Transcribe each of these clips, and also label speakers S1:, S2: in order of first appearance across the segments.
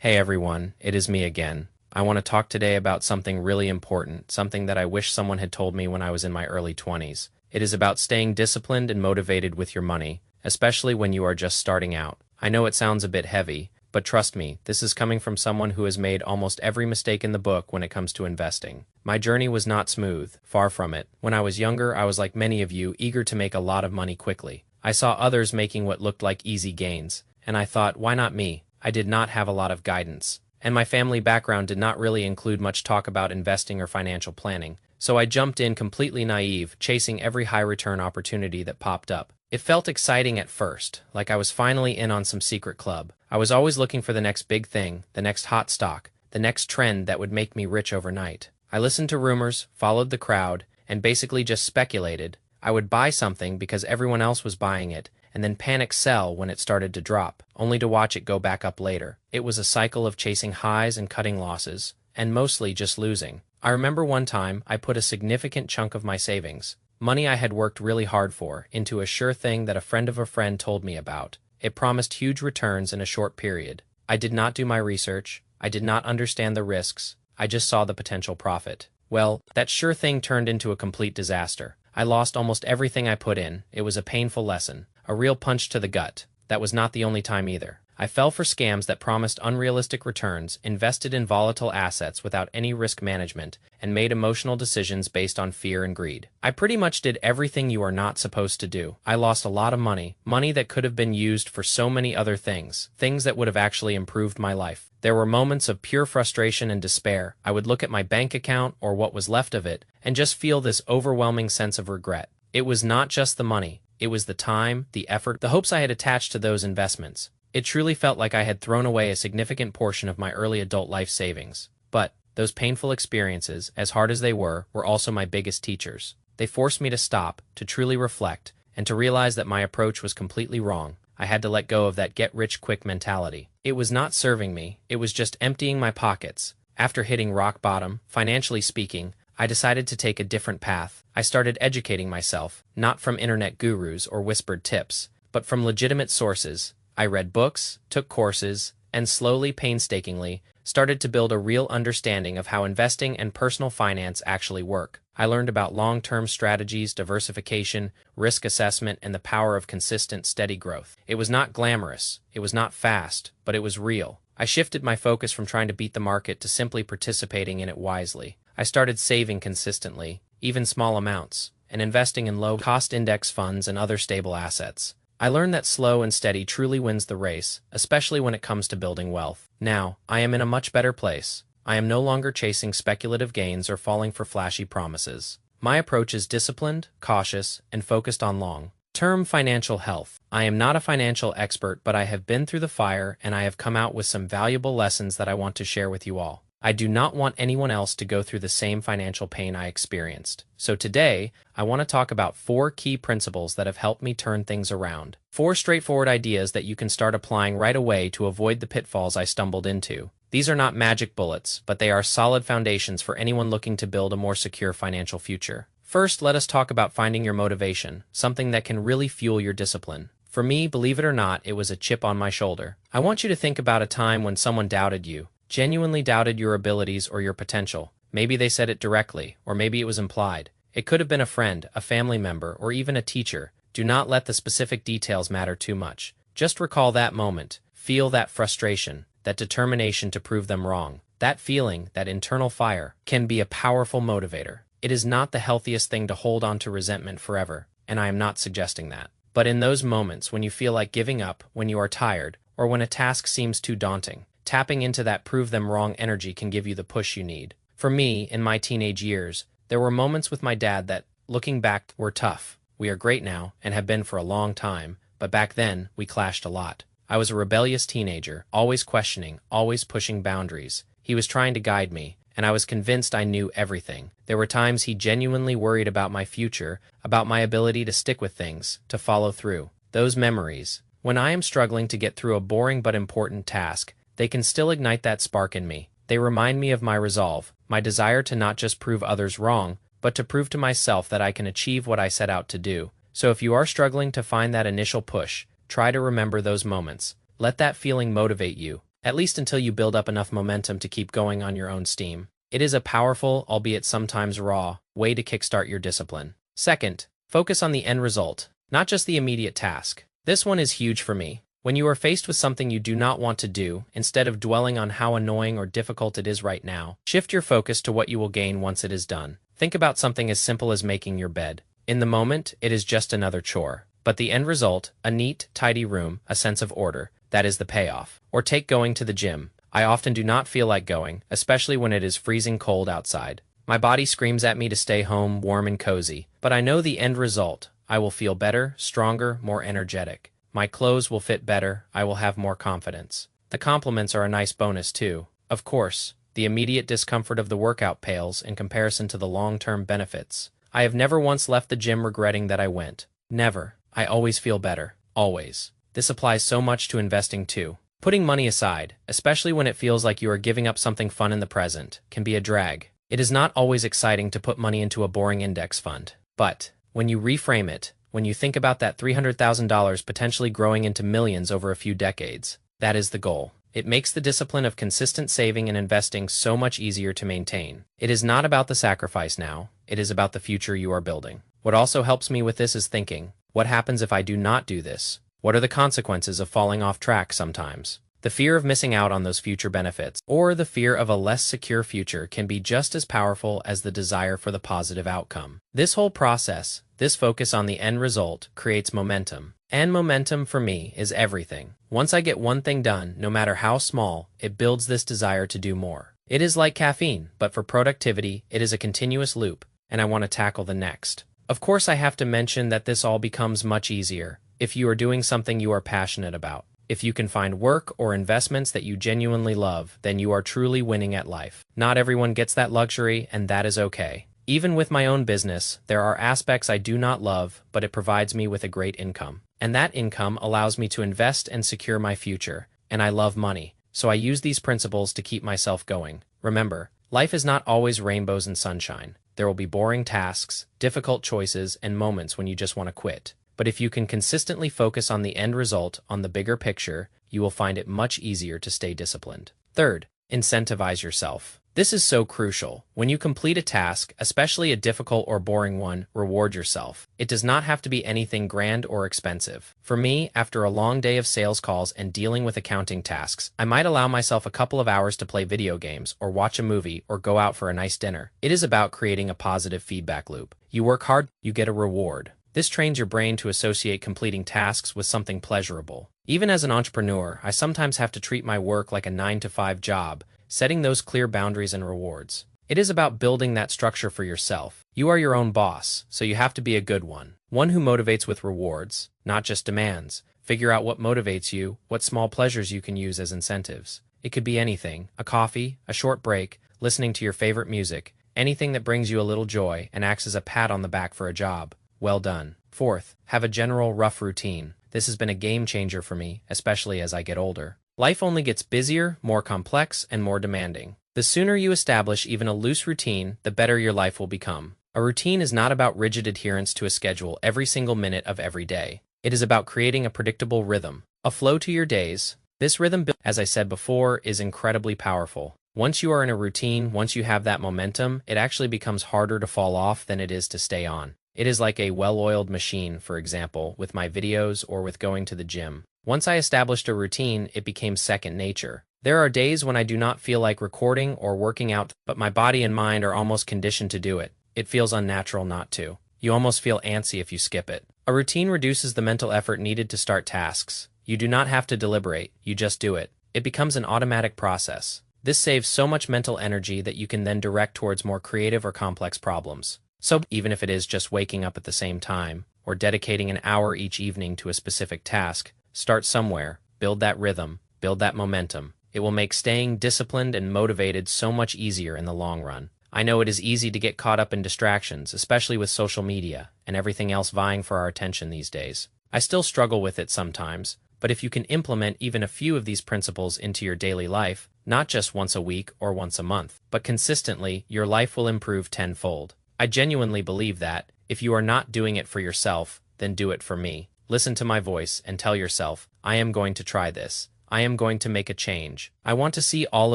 S1: Hey everyone, it is me again. I want to talk today about something really important, something that I wish someone had told me when I was in my early 20s. It is about staying disciplined and motivated with your money, especially when you are just starting out. I know it sounds a bit heavy, but trust me, this is coming from someone who has made almost every mistake in the book when it comes to investing. My journey was not smooth, far from it. When I was younger, I was like many of you, eager to make a lot of money quickly. I saw others making what looked like easy gains, and I thought, why not me? I did not have a lot of guidance, and my family background did not really include much talk about investing or financial planning, so I jumped in completely naive, chasing every high-return opportunity that popped up. It felt exciting at first, like I was finally in on some secret club. I was always looking for the next big thing, the next hot stock, the next trend that would make me rich overnight. I listened to rumors, followed the crowd, and basically just speculated. I would buy something because everyone else was buying it, and then panic sell when it started to drop, only to watch it go back up later. It was a cycle of chasing highs and cutting losses, and mostly just losing. I remember one time I put a significant chunk of my savings, money I had worked really hard for, into a sure thing that a friend of a friend told me about. It promised huge returns in a short period. I did not do my research, I did not understand the risks, I just saw the potential profit. Well, that sure thing turned into a complete disaster. I lost almost everything I put in. It was a painful lesson. A real punch to the gut. That was not the only time either. I fell for scams that promised unrealistic returns, invested in volatile assets without any risk management, and made emotional decisions based on fear and greed. I pretty much did everything you are not supposed to do. I lost a lot of money, money that could have been used for so many other things, things that would have actually improved my life. There were moments of pure frustration and despair. I would look at my bank account, or what was left of it, and just feel this overwhelming sense of regret. It was not just the money. It was the time, the effort, the hopes I had attached to those investments. It truly felt like I had thrown away a significant portion of my early adult life savings. But those painful experiences, as hard as they were also my biggest teachers. They forced me to stop, to truly reflect, and to realize that my approach was completely wrong. I had to let go of that get-rich-quick mentality. It was not serving me, it was just emptying my pockets. After hitting rock bottom, financially speaking, I decided to take a different path. I started educating myself, not from internet gurus or whispered tips, but from legitimate sources. I read books, took courses, and slowly, painstakingly, started to build a real understanding of how investing and personal finance actually work. I learned about long-term strategies, diversification, risk assessment, and the power of consistent, steady growth. It was not glamorous, it was not fast, but it was real. I shifted my focus from trying to beat the market to simply participating in it wisely. I started saving consistently, even small amounts, and investing in low-cost index funds and other stable assets. I learned that slow and steady truly wins the race, especially when it comes to building wealth. Now, I am in a much better place. I am no longer chasing speculative gains or falling for flashy promises. My approach is disciplined, cautious, and focused on long-term financial health. I am not a financial expert, but I have been through the fire and I have come out with some valuable lessons that I want to share with you all. I do not want anyone else to go through the same financial pain I experienced. So today, I want to talk about 4 key principles that have helped me turn things around. 4 straightforward ideas that you can start applying right away to avoid the pitfalls I stumbled into. These are not magic bullets, but they are solid foundations for anyone looking to build a more secure financial future. First, let us talk about finding your motivation, something that can really fuel your discipline. For me, believe it or not, it was a chip on my shoulder. I want you to think about a time when someone doubted you. Genuinely doubted your abilities or your potential. Maybe they said it directly, or maybe it was implied. It could have been a friend, a family member, or even a teacher. Do not let the specific details matter too much. Just recall that moment. Feel that frustration, that determination to prove them wrong. That feeling, that internal fire, can be a powerful motivator. It is not the healthiest thing to hold on to resentment forever, and I am not suggesting that. But in those moments when you feel like giving up, when you are tired, or when a task seems too daunting, tapping into that prove them wrong energy can give you the push you need. For me, in my teenage years, there were moments with my dad that, looking back, were tough. We are great now, and have been for a long time, but back then, we clashed a lot. I was a rebellious teenager, always questioning, always pushing boundaries. He was trying to guide me, and I was convinced I knew everything. There were times he genuinely worried about my future, about my ability to stick with things, to follow through. Those memories, when I am struggling to get through a boring but important task, they can still ignite that spark in me. They remind me of my resolve, my desire to not just prove others wrong, but to prove to myself that I can achieve what I set out to do. So if you are struggling to find that initial push, try to remember those moments. Let that feeling motivate you. at least until you build up enough momentum to keep going on your own steam. It is a powerful, albeit sometimes raw, way to kickstart your discipline. Second, focus on the end result, not just the immediate task. This one is huge for me. When you are faced with something you do not want to do, instead of dwelling on how annoying or difficult it is right now, shift your focus to what you will gain once it is done. Think about something as simple as making your bed. In the moment, it is just another chore. But the end result, a neat, tidy room, a sense of order, that is the payoff. Or take going to the gym. I often do not feel like going, especially when it is freezing cold outside. My body screams at me to stay home, warm and cozy. But I know the end result. I will feel better, stronger, more energetic. My clothes will fit better, I will have more confidence. The compliments are a nice bonus too. Of course, the immediate discomfort of the workout pales in comparison to the long-term benefits. I have never once left the gym regretting that I went. Never. I always feel better. Always. This applies so much to investing too. Putting money aside, especially when it feels like you are giving up something fun in the present, can be a drag. It is not always exciting to put money into a boring index fund. But, when you reframe it, when you think about that $300,000 potentially growing into millions over a few decades, that is the goal. It makes the discipline of consistent saving and investing so much easier to maintain. It is not about the sacrifice now, it is about the future you are building. What also helps me with this is thinking, what happens if I do not do this? What are the consequences of falling off track sometimes? The fear of missing out on those future benefits, or the fear of a less secure future, can be just as powerful as the desire for the positive outcome. This whole process, this focus on the end result, creates momentum. And momentum for me is everything. Once I get one thing done, no matter how small, it builds this desire to do more. It is like caffeine, but for productivity, it is a continuous loop, and I want to tackle the next. Of course, I have to mention that this all becomes much easier if you are doing something you are passionate about. If you can find work or investments that you genuinely love, then you are truly winning at life. Not everyone gets that luxury, and that is okay. Even with my own business, there are aspects I do not love, but it provides me with a great income. And that income allows me to invest and secure my future. And I love money, so I use these principles to keep myself going. Remember, life is not always rainbows and sunshine. There will be boring tasks, difficult choices, and moments when you just want to quit. But if you can consistently focus on the end result, on the bigger picture, you will find it much easier to stay disciplined. Third, incentivize yourself. This is so crucial. When you complete a task, especially a difficult or boring one, reward yourself. It does not have to be anything grand or expensive. For me, after a long day of sales calls and dealing with accounting tasks, I might allow myself a couple of hours to play video games, or watch a movie, or go out for a nice dinner. It is about creating a positive feedback loop. You work hard, you get a reward. This trains your brain to associate completing tasks with something pleasurable. Even as an entrepreneur, I sometimes have to treat my work like a 9-to-5 job, setting those clear boundaries and rewards. It is about building that structure for yourself. You are your own boss, so you have to be a good one. One who motivates with rewards, not just demands. Figure out what motivates you, what small pleasures you can use as incentives. It could be anything: a coffee, a short break, listening to your favorite music, anything that brings you a little joy and acts as a pat on the back for a job. Well done. Fourth, have a general rough routine. This has been a game changer for me, especially as I get older. Life only gets busier, more complex, and more demanding. The sooner you establish even a loose routine, the better your life will become. A routine is not about rigid adherence to a schedule every single minute of every day. It is about creating a predictable rhythm, a flow to your days. This rhythm, as I said before, is incredibly powerful. Once you are in a routine, once you have that momentum, it actually becomes harder to fall off than it is to stay on. It is like a well-oiled machine, for example, with my videos or with going to the gym. Once I established a routine, it became second nature. There are days when I do not feel like recording or working out, but my body and mind are almost conditioned to do it. It feels unnatural not to. You almost feel antsy if you skip it. A routine reduces the mental effort needed to start tasks. You do not have to deliberate, you just do it. It becomes an automatic process. This saves so much mental energy that you can then direct towards more creative or complex problems. So, even if it is just waking up at the same time, or dedicating an hour each evening to a specific task, start somewhere, build that rhythm, build that momentum. It will make staying disciplined and motivated so much easier in the long run. I know it is easy to get caught up in distractions, especially with social media and everything else vying for our attention these days. I still struggle with it sometimes, but if you can implement even a few of these principles into your daily life, not just once a week or once a month, but consistently, your life will improve tenfold. I genuinely believe that, if you are not doing it for yourself, then do it for me. Listen to my voice and tell yourself, I am going to try this. I am going to make a change. I want to see all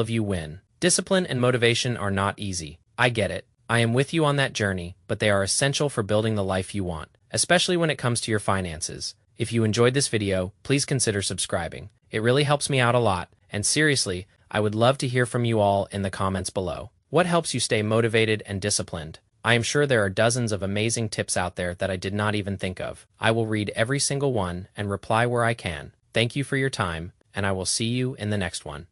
S1: of you win. Discipline and motivation are not easy. I get it. I am with you on that journey, but they are essential for building the life you want, especially when it comes to your finances. If you enjoyed this video, please consider subscribing. It really helps me out a lot, and seriously, I would love to hear from you all in the comments below. What helps you stay motivated and disciplined? I am sure there are dozens of amazing tips out there that I did not even think of. I will read every single one and reply where I can. Thank you for your time, and I will see you in the next one.